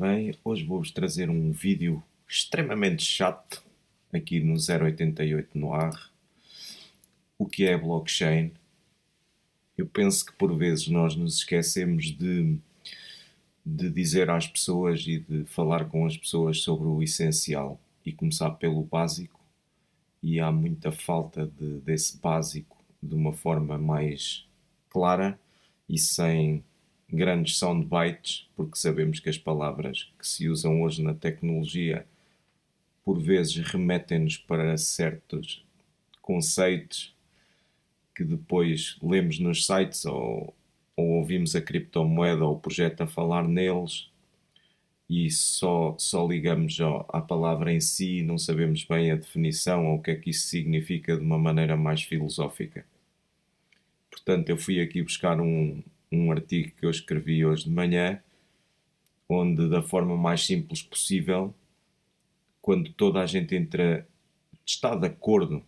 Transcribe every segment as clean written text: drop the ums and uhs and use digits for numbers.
Bem, hoje vou-vos trazer um vídeo extremamente chato aqui no 088 no ar. O que é blockchain? Eu penso que por vezes nós nos esquecemos de dizer às pessoas e de falar com as pessoas sobre o essencial e começar pelo básico, e há muita falta desse básico de uma forma mais clara e sem grandes soundbites, porque sabemos que as palavras que se usam hoje na tecnologia por vezes remetem-nos para certos conceitos que depois lemos nos sites ou ouvimos a criptomoeda ou o projeto a falar neles e só ligamos à palavra em si e não sabemos bem a definição ou o que é que isso significa de uma maneira mais filosófica. Portanto, eu fui aqui buscar um artigo que eu escrevi hoje de manhã, onde da forma mais simples possível, quando toda a gente está de acordo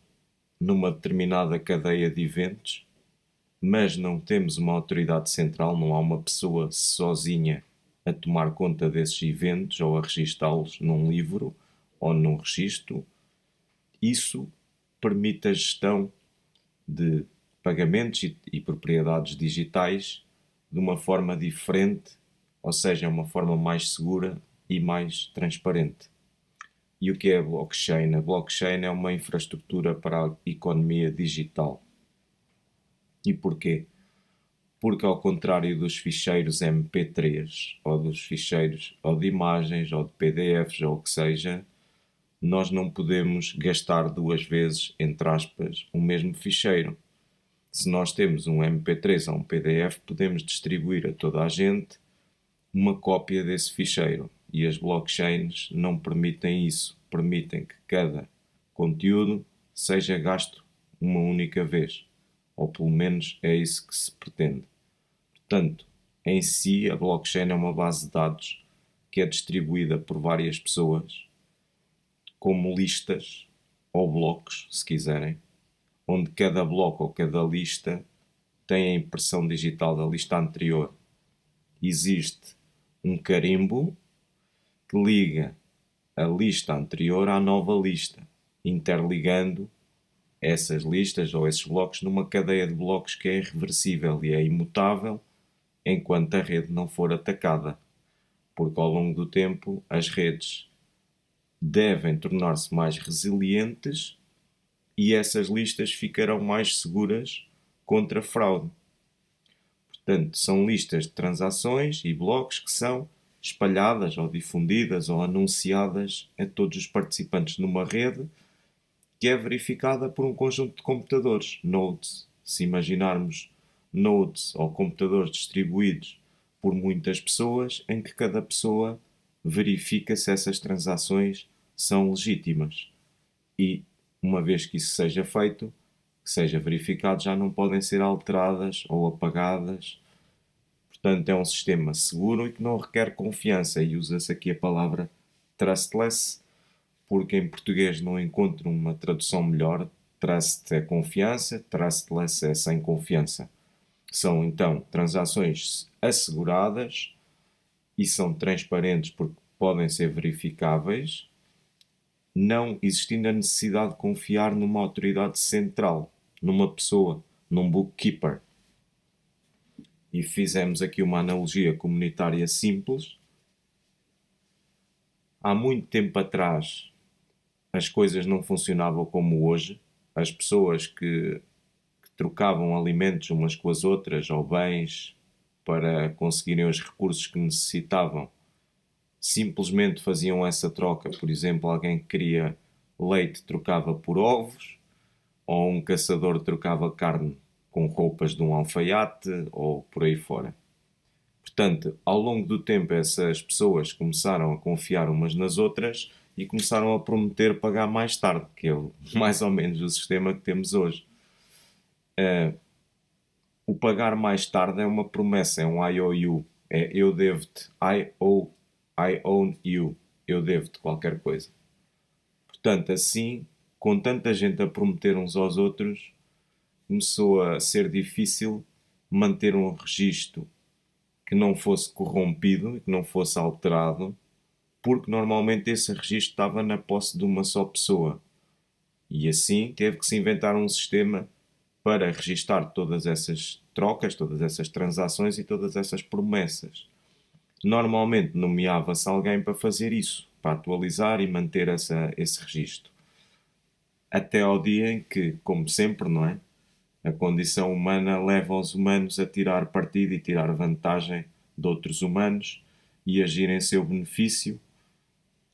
numa determinada cadeia de eventos, mas não temos uma autoridade central, não há uma pessoa sozinha a tomar conta desses eventos ou a registá-los num livro ou num registro, isso permite a gestão de pagamentos e propriedades digitais de uma forma diferente, ou seja, uma forma mais segura e mais transparente. E o que é a blockchain? A blockchain é uma infraestrutura para a economia digital. E porquê? Porque ao contrário dos ficheiros MP3, ou dos ficheiros ou de imagens, ou de PDFs, ou o que seja, nós não podemos gastar duas vezes, entre aspas, o mesmo ficheiro. Se nós temos um MP3 ou um PDF, podemos distribuir a toda a gente uma cópia desse ficheiro. E as blockchains não permitem isso. Permitem que cada conteúdo seja gasto uma única vez. Ou pelo menos é isso que se pretende. Portanto, em si, a blockchain é uma base de dados que é distribuída por várias pessoas como listas ou blocos, se quiserem, onde cada bloco ou cada lista tem a impressão digital da lista anterior. Existe um carimbo que liga a lista anterior à nova lista, interligando essas listas ou esses blocos numa cadeia de blocos que é irreversível e é imutável enquanto a rede não for atacada, porque ao longo do tempo as redes devem tornar-se mais resilientes e essas listas ficarão mais seguras contra fraude. Portanto, são listas de transações e blocos que são espalhadas ou difundidas ou anunciadas a todos os participantes numa rede que é verificada por um conjunto de computadores, nodes. Se imaginarmos nodes ou computadores distribuídos por muitas pessoas, em que cada pessoa verifica se essas transações são legítimas. E, uma vez que isso seja feito, que seja verificado, já não podem ser alteradas ou apagadas. Portanto, é um sistema seguro e que não requer confiança. E usa-se aqui a palavra trustless, porque em português não encontro uma tradução melhor. Trust é confiança, trustless é sem confiança. São então transações asseguradas e são transparentes porque podem ser verificáveis, não existindo a necessidade de confiar numa autoridade central, numa pessoa, num bookkeeper. E fizemos aqui uma analogia comunitária simples. Há muito tempo atrás as coisas não funcionavam como hoje. As pessoas que trocavam alimentos umas com as outras ou bens para conseguirem os recursos que necessitavam, simplesmente faziam essa troca. Por exemplo, alguém que queria leite trocava por ovos, ou um caçador trocava carne com roupas de um alfaiate, ou por aí fora. Portanto, ao longo do tempo, essas pessoas começaram a confiar umas nas outras e começaram a prometer pagar mais tarde, que é mais ou menos o sistema que temos hoje. O pagar mais tarde é uma promessa, é um IOU. É eu devo-te, I own you. Eu devo-te qualquer coisa. Portanto, assim, com tanta gente a prometer uns aos outros, começou a ser difícil manter um registro que não fosse corrompido e que não fosse alterado porque normalmente esse registro estava na posse de uma só pessoa. E assim teve que se inventar um sistema para registar todas essas trocas, todas essas transações e todas essas promessas. Normalmente nomeava-se alguém para fazer isso, para atualizar e manter esse registro. Até ao dia em que, como sempre, não é? A condição humana leva os humanos a tirar partido e tirar vantagem de outros humanos e agir em seu benefício.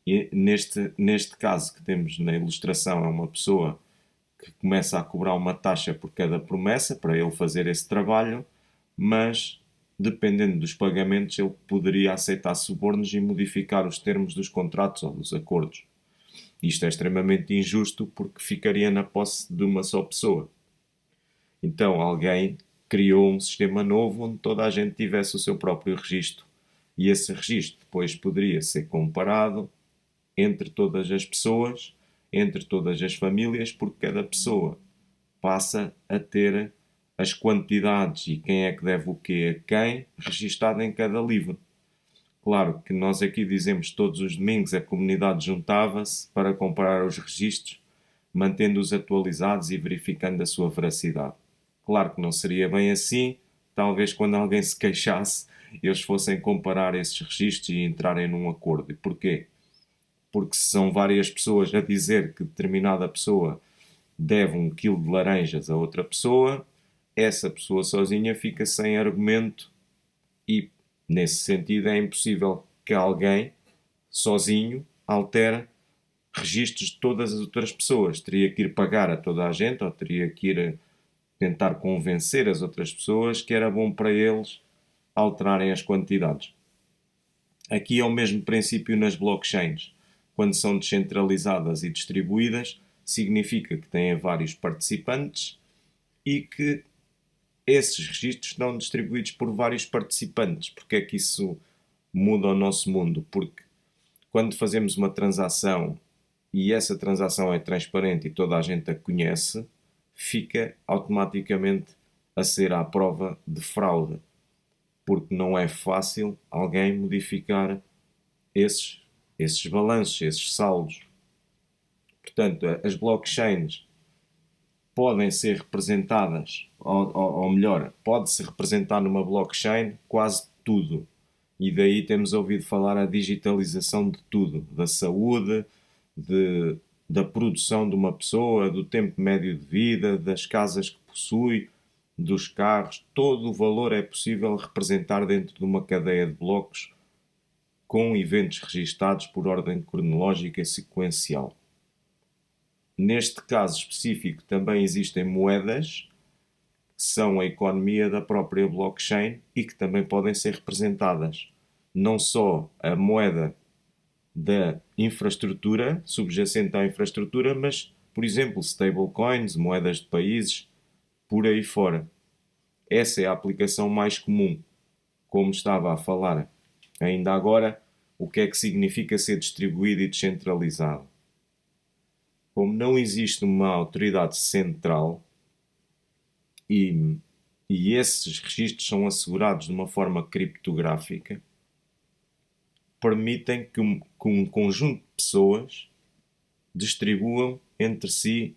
E neste caso que temos na ilustração, é uma pessoa que começa a cobrar uma taxa por cada promessa para ele fazer esse trabalho, mas dependendo dos pagamentos ele poderia aceitar subornos e modificar os termos dos contratos ou dos acordos. Isto é extremamente injusto porque ficaria na posse de uma só pessoa. Então alguém criou um sistema novo onde toda a gente tivesse o seu próprio registro e esse registro depois poderia ser comparado entre todas as pessoas, entre todas as famílias, porque cada pessoa passa a ter as quantidades e quem é que deve o quê a quem registado em cada livro. Claro que nós aqui dizemos todos os domingos a comunidade juntava-se para comparar os registros, mantendo-os atualizados e verificando a sua veracidade. Claro que não seria bem assim, talvez quando alguém se queixasse, eles fossem comparar esses registros e entrarem num acordo. E porquê? Porque se são várias pessoas a dizer que determinada pessoa deve 1 quilo de laranjas a outra pessoa, essa pessoa sozinha fica sem argumento e, nesse sentido, é impossível que alguém, sozinho, altere registros de todas as outras pessoas. Teria que ir pagar a toda a gente ou teria que ir tentar convencer as outras pessoas que era bom para eles alterarem as quantidades. Aqui é o mesmo princípio nas blockchains. Quando são descentralizadas e distribuídas, significa que têm vários participantes e que esses registros estão distribuídos por vários participantes. Porque é que isso muda o nosso mundo? Porque quando fazemos uma transação e essa transação é transparente e toda a gente a conhece, fica automaticamente a ser à prova de fraude. Porque não é fácil alguém modificar esses balanços, esses saldos. Portanto, as blockchains podem ser representadas, ou melhor, pode-se representar numa blockchain quase tudo. E daí temos ouvido falar a digitalização de tudo, da saúde, da produção de uma pessoa, do tempo médio de vida, das casas que possui, dos carros. Todo o valor é possível representar dentro de uma cadeia de blocos com eventos registados por ordem cronológica e sequencial. Neste caso específico também existem moedas que são a economia da própria blockchain e que também podem ser representadas. Não só a moeda da infraestrutura, subjacente à infraestrutura, mas, por exemplo, stablecoins, moedas de países, por aí fora. Essa é a aplicação mais comum. Como estava a falar ainda agora, o que é que significa ser distribuído e descentralizado? Como não existe uma autoridade central e, e esses registros são assegurados de uma forma criptográfica, permitem que um conjunto de pessoas distribuam entre si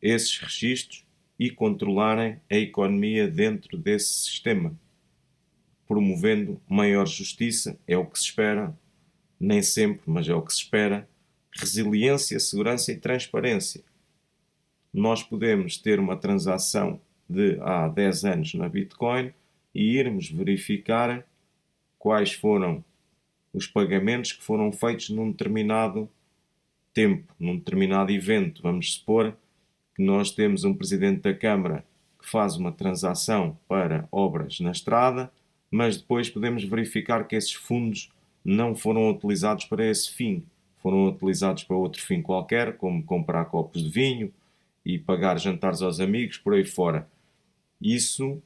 esses registros e controlarem a economia dentro desse sistema, promovendo maior justiça, é o que se espera, nem sempre, mas é o que se espera, resiliência, segurança e transparência. Nós podemos ter uma transação de há 10 anos na Bitcoin e irmos verificar quais foram os pagamentos que foram feitos num determinado tempo, num determinado evento. Vamos supor que nós temos um presidente da Câmara que faz uma transação para obras na estrada, mas depois podemos verificar que esses fundos não foram utilizados para esse fim. Foram utilizados para outro fim qualquer, como comprar copos de vinho e pagar jantares aos amigos, por aí fora. Isso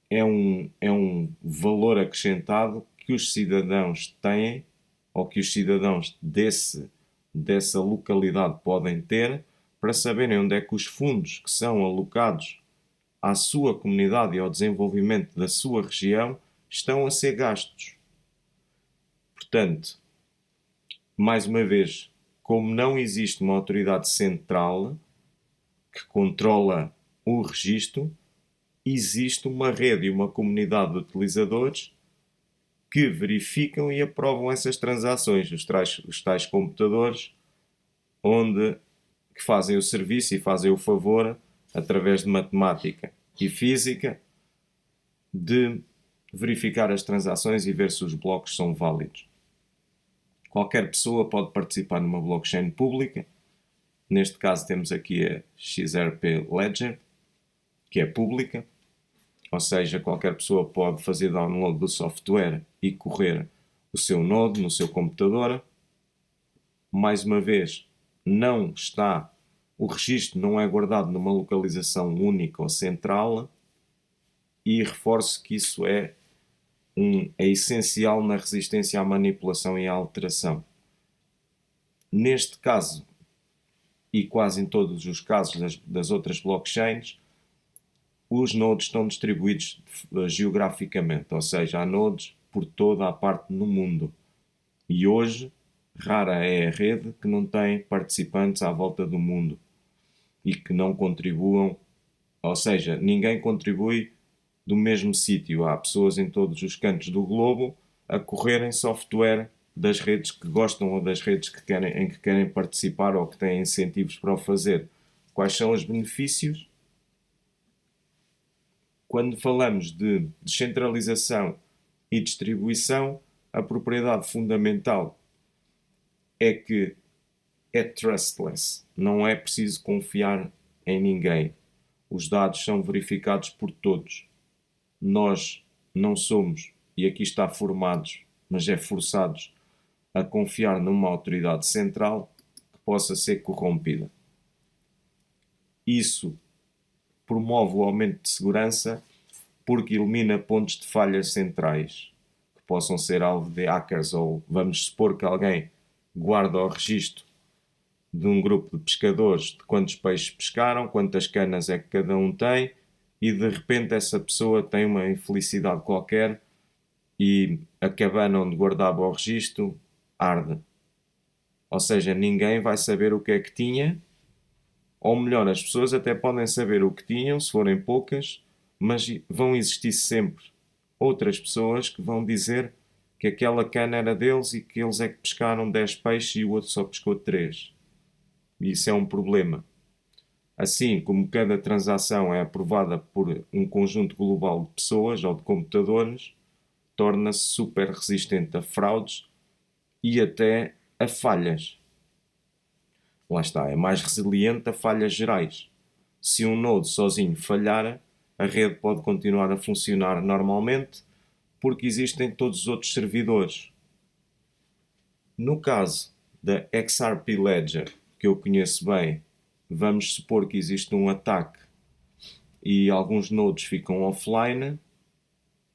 é um valor acrescentado que os cidadãos têm, ou que os cidadãos dessa localidade podem ter, para saberem onde é que os fundos que são alocados à sua comunidade e ao desenvolvimento da sua região estão a ser gastos. Portanto, Mais uma vez, como não existe uma autoridade central que controla o registro, existe uma rede e uma comunidade de utilizadores que verificam e aprovam essas transações, os tais computadores que fazem o serviço e fazem o favor, através de matemática e física, de verificar as transações e ver se os blocos são válidos. Qualquer pessoa pode participar numa blockchain pública. Neste caso temos aqui a XRP Ledger, que é pública, ou seja, qualquer pessoa pode fazer download do software e correr o seu node no seu computador. Mais uma vez, o registro não é guardado numa localização única ou central, e reforço que isso é essencial na resistência à manipulação e à alteração. Neste caso, e quase em todos os casos das outras blockchains, os nodes estão distribuídos geograficamente, ou seja, há nodes por toda a parte no mundo. E hoje, rara é a rede que não tem participantes à volta do mundo e que não contribuam, ou seja, ninguém contribui do mesmo sítio. Há pessoas em todos os cantos do globo a correrem software das redes que gostam ou das redes em que querem participar ou que têm incentivos para o fazer. Quais são os benefícios? Quando falamos de descentralização e distribuição, a propriedade fundamental é que é trustless. Não é preciso confiar em ninguém. Os dados são verificados por todos. Nós não somos, e aqui está formados, mas é forçados a confiar numa autoridade central que possa ser corrompida. Isso promove o aumento de segurança porque elimina pontos de falhas centrais que possam ser alvo de hackers, ou vamos supor que alguém guarda o registro de um grupo de pescadores de quantos peixes pescaram, quantas canas é que cada um tem, e de repente essa pessoa tem uma infelicidade qualquer e a cabana onde guardava o registro arde. Ou seja, ninguém vai saber o que é que tinha, ou melhor, as pessoas até podem saber o que tinham, se forem poucas, mas vão existir sempre outras pessoas que vão dizer que aquela cana era deles e que eles é que pescaram 10 peixes e o outro só pescou 3. E isso é um problema. Assim como cada transação é aprovada por um conjunto global de pessoas ou de computadores, torna-se super resistente a fraudes e até a falhas. Lá está, é mais resiliente a falhas gerais. Se um node sozinho falhar, a rede pode continuar a funcionar normalmente porque existem todos os outros servidores. No caso da XRP Ledger, que eu conheço bem, vamos supor que existe um ataque e alguns nodes ficam offline,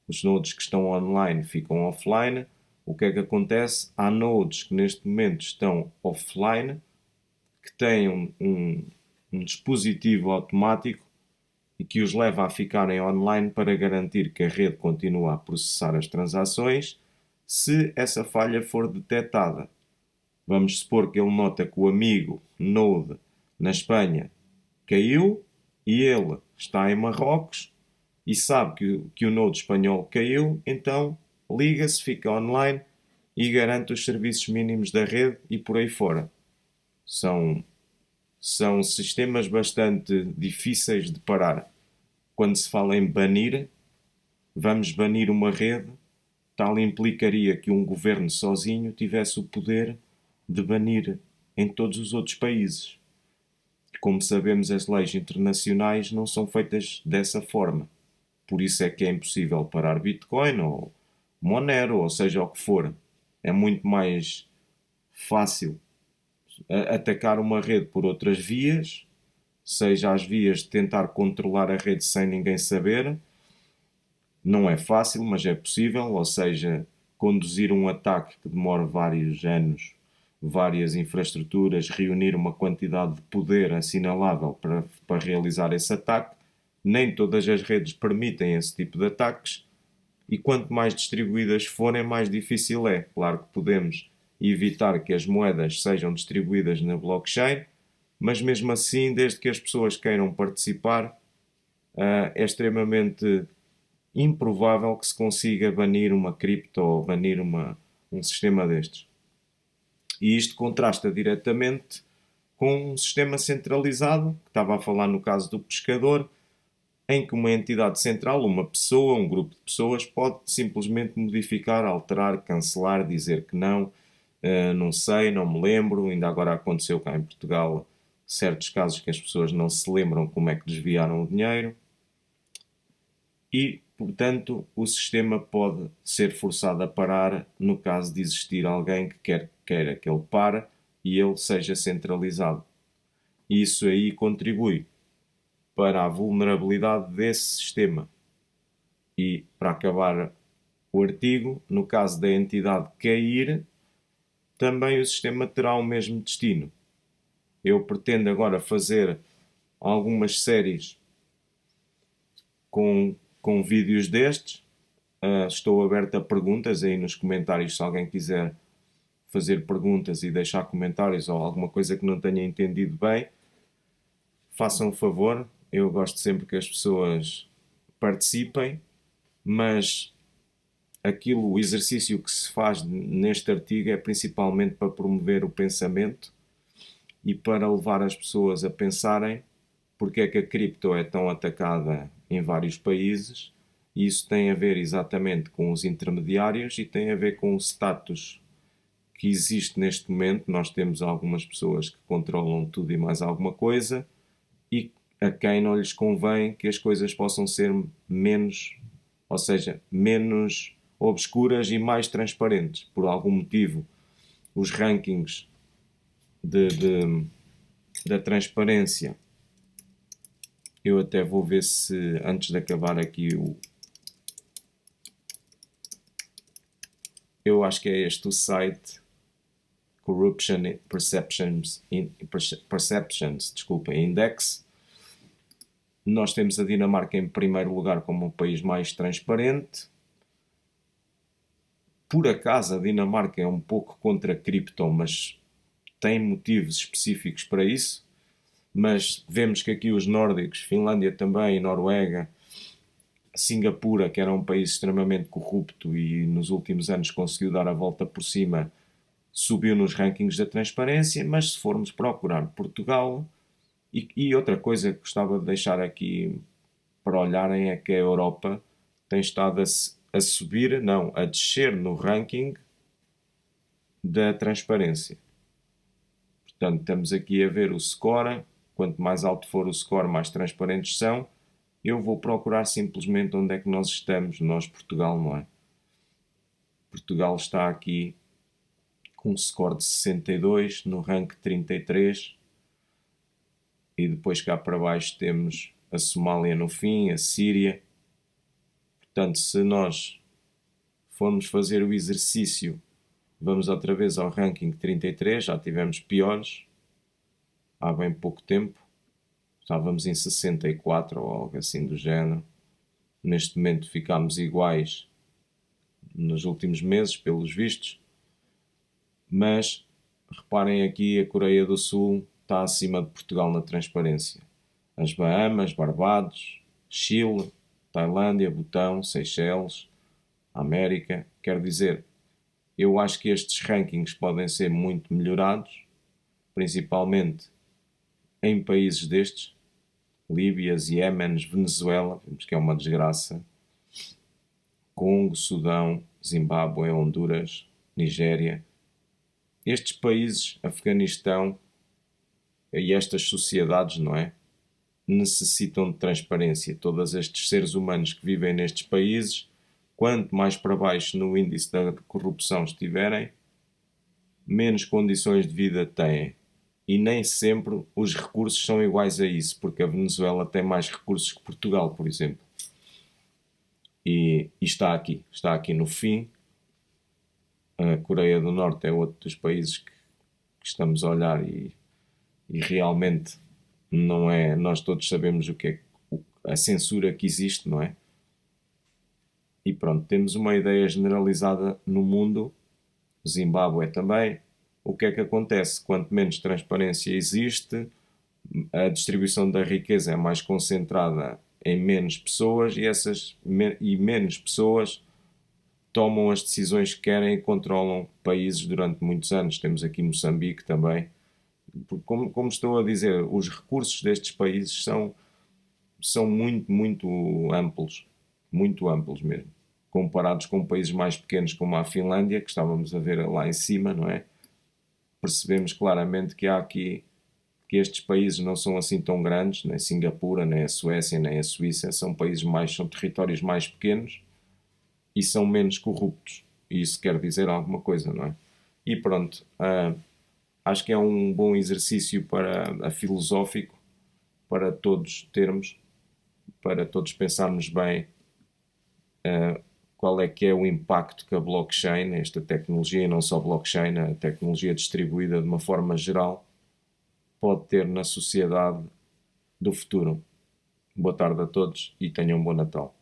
os nodes que estão online ficam offline. O que é que acontece? Há nodes que neste momento estão offline, que têm um dispositivo automático e que os leva a ficarem online para garantir que a rede continua a processar as transações se essa falha for detectada. Vamos supor que ele nota que o amigo Node na Espanha caiu e ele está em Marrocos e sabe que o Node espanhol caiu, então liga-se, fica online e garante os serviços mínimos da rede e por aí fora. São sistemas bastante difíceis de parar. Quando se fala em banir, vamos banir uma rede, tal implicaria que um governo sozinho tivesse o poder de banir em todos os outros países. Como sabemos, as leis internacionais não são feitas dessa forma. Por isso é que é impossível parar Bitcoin ou Monero, ou seja o que for. É muito mais fácil atacar uma rede por outras vias, seja as vias de tentar controlar a rede sem ninguém saber. Não é fácil, mas é possível, ou seja, conduzir um ataque que demora vários anos, várias infraestruturas, reunir uma quantidade de poder assinalável para realizar esse ataque. Nem todas as redes permitem esse tipo de ataques e quanto mais distribuídas forem, mais difícil é. Claro que podemos e evitar que as moedas sejam distribuídas na blockchain, mas mesmo assim, desde que as pessoas queiram participar, é extremamente improvável que se consiga banir uma cripto ou banir um sistema destes. E isto contrasta diretamente com um sistema centralizado, que estava a falar no caso do pescador, em que uma entidade central, uma pessoa, um grupo de pessoas, pode simplesmente modificar, alterar, cancelar, dizer que não, não sei, não me lembro. Ainda agora aconteceu cá em Portugal certos casos que as pessoas não se lembram como é que desviaram o dinheiro. E, portanto, o sistema pode ser forçado a parar no caso de existir alguém que queira que ele pare e ele seja centralizado. E isso aí contribui para a vulnerabilidade desse sistema. E, para acabar o artigo, no caso da entidade cair, também o sistema terá o mesmo destino. Eu pretendo agora fazer algumas séries com vídeos destes. Estou aberto a perguntas aí nos comentários, se alguém quiser fazer perguntas e deixar comentários ou alguma coisa que não tenha entendido bem, façam o favor. Eu gosto sempre que as pessoas participem, mas o exercício que se faz neste artigo é principalmente para promover o pensamento e para levar as pessoas a pensarem porque é que a cripto é tão atacada em vários países. E isso tem a ver exatamente com os intermediários e tem a ver com o status que existe neste momento. Nós temos algumas pessoas que controlam tudo e mais alguma coisa e a quem não lhes convém que as coisas possam ser menos, ou seja, menos obscuras e mais transparentes. Por algum motivo, os rankings da transparência, eu até vou ver se, antes de acabar aqui, eu acho que é este o site Corruption Perceptions Index. Nós temos a Dinamarca em primeiro lugar como o país mais transparente. Por acaso a Dinamarca é um pouco contra a cripto, mas tem motivos específicos para isso. Mas vemos que aqui os nórdicos, Finlândia também, Noruega, Singapura, que era um país extremamente corrupto e nos últimos anos conseguiu dar a volta por cima, subiu nos rankings da transparência. Mas se formos procurar Portugal, e outra coisa que gostava de deixar aqui para olharem é que a Europa tem estado a subir, não, a descer no ranking da transparência. Portanto, estamos aqui a ver o score. Quanto mais alto for o score, mais transparentes são. Eu vou procurar simplesmente onde é que nós estamos. Nós, Portugal, não é? Portugal está aqui com um score de 62, no rank 33. E depois cá para baixo temos a Somália no fim, a Síria. Portanto, se nós formos fazer o exercício, vamos outra vez ao ranking 33, já tivemos piores há bem pouco tempo. Estávamos em 64 ou algo assim do género. Neste momento ficámos iguais nos últimos meses, pelos vistos. Mas reparem aqui, a Coreia do Sul está acima de Portugal na transparência. As Bahamas, Barbados, Chile, Tailândia, Butão, Seychelles, América. Quer dizer, eu acho que estes rankings podem ser muito melhorados, principalmente em países destes, Líbia, Iémen, Venezuela, vemos que é uma desgraça, Congo, Sudão, Zimbábue, Honduras, Nigéria. Estes países, Afeganistão e estas sociedades, não é? Necessitam de transparência. Todos estes seres humanos que vivem nestes países, quanto mais para baixo no índice da corrupção estiverem, menos condições de vida têm. E nem sempre os recursos são iguais a isso, porque a Venezuela tem mais recursos que Portugal, por exemplo. E está aqui no fim. A Coreia do Norte é outro dos países que estamos a olhar e realmente não é. Nós todos sabemos o que é a censura que existe, não é? E pronto, temos uma ideia generalizada no mundo Zimbábue também. O que é que acontece? Quanto menos transparência existe, a distribuição da riqueza é mais concentrada em menos pessoas e menos pessoas tomam as decisões que querem e controlam países durante muitos anos. Temos aqui Moçambique também. Como estou a dizer, os recursos destes países são muito amplos mesmo, comparados com países mais pequenos como a Finlândia, que estávamos a ver lá em cima, não é? Percebemos claramente que há aqui que estes países não são assim tão grandes, nem Singapura, nem a Suécia, nem a Suíça, são territórios mais pequenos e são menos corruptos. E isso quer dizer alguma coisa, não é? E pronto, acho que é um bom exercício filosófico para todos termos, para todos pensarmos bem qual é que é o impacto que a blockchain, esta tecnologia, e não só blockchain, a tecnologia distribuída de uma forma geral, pode ter na sociedade do futuro. Boa tarde a todos e tenham um bom Natal.